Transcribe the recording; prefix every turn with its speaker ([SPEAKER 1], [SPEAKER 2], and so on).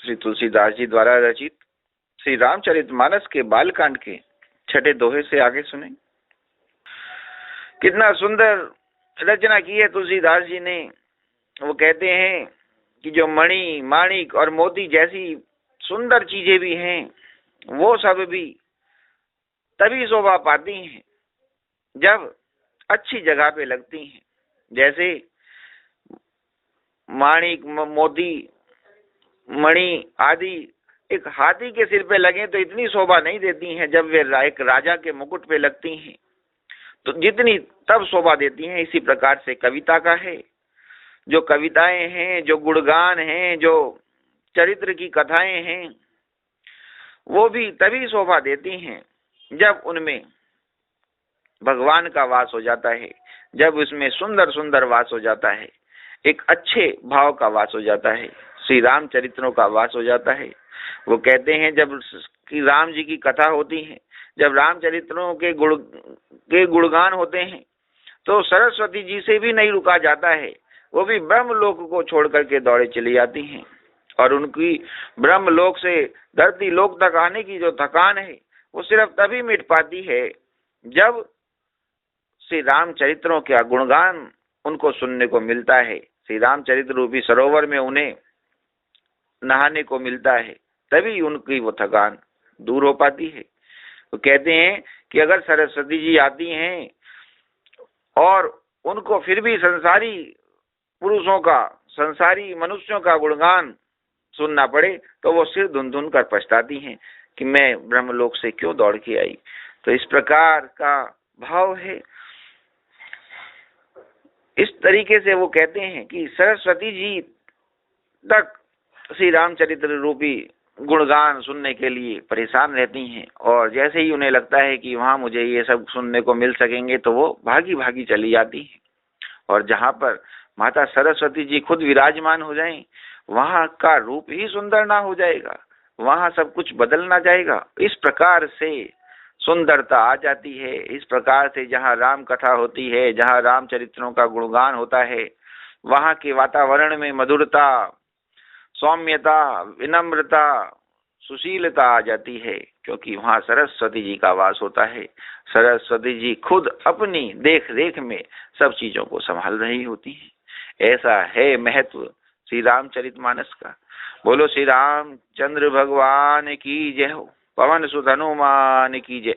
[SPEAKER 1] श्री तुलसीदास जी द्वारा रचित श्री रामचरितमानस के बालकांड के छठे दोहे से आगे सुने। कितना सुंदर रचना की है तुलसीदास जी ने। वो कहते हैं कि जो मणि, माणिक और मोती जैसी सुंदर चीजें भी हैं, वो सब भी तभी शोभा पाती हैं जब अच्छी जगह पे लगती हैं। जैसे माणिक, मोती, मणि आदि एक हाथी के सिर पे लगे तो इतनी शोभा नहीं देती हैं, जब वे एक राजा के मुकुट पे लगती हैं तो जितनी तब शोभा देती हैं। इसी प्रकार से कविता का है। जो कविताएं हैं, जो गुणगान हैं, जो चरित्र की कथाएं हैं, वो भी तभी शोभा देती हैं जब उनमें भगवान का वास हो जाता है, जब उसमें सुंदर सुंदर वास हो जाता है, एक अच्छे भाव का वास हो जाता है, श्री राम चरित्रों का वास हो जाता है। वो कहते हैं जब कि राम जी की कथा होती है, जब रामचरित्रों के गुणगान होते हैं तो सरस्वती जी से भी नहीं रुका जाता है। वो भी ब्रह्मलोक को छोड़ करके दौड़े चली जाती हैं और उनकी ब्रह्मलोक से धरती लोक तक आने की जो थकान है वो सिर्फ तभी मिट पाती है जब श्री रामचरित्रों का गुणगान उनको सुनने को मिलता है, श्री रामचरित्र रूपी सरोवर में उन्हें नहाने को मिलता है, तभी उनकी वो थकान दूर हो पाती है। तो कहते हैं कि अगर सरस्वती जी आती हैं और उनको फिर भी संसारी पुरुषों का, संसारी मनुष्यों का गुणगान सुनना पड़े तो वो सिर धुन धुन कर पछताती हैं कि मैं ब्रह्मलोक से क्यों दौड़ के आई। तो इस प्रकार का भाव है। इस तरीके से वो कहते हैं कि सरस्वती जी तक श्री रामचरित्र रूपी गुणगान सुनने के लिए परेशान रहती हैं और जैसे ही उन्हें लगता है कि वहां मुझे ये सब सुनने को मिल सकेंगे तो वो भागी भागी चली जाती हैं। और जहां पर माता सरस्वती जी खुद विराजमान हो जाएं, वहां का रूप ही सुंदर ना हो जाएगा, वहां सब कुछ बदलना जाएगा। इस प्रकार से सुंदरता आ जाती है। इस प्रकार से जहां राम कथा होती है, जहां रामचरित्रों का गुणगान होता है, वहां के वातावरण में मधुरता, सौम्यता, विनम्रता, सुशीलता आ जाती है, क्योंकि वहां सरस्वती जी का वास होता है। सरस्वती जी खुद अपनी देख रेख में सब चीजों को संभाल रही होती हैं। ऐसा है महत्व श्री रामचरितमानस का। बोलो श्री रामचंद्र भगवान की जय हो। पवन सुत हनुमान की जय।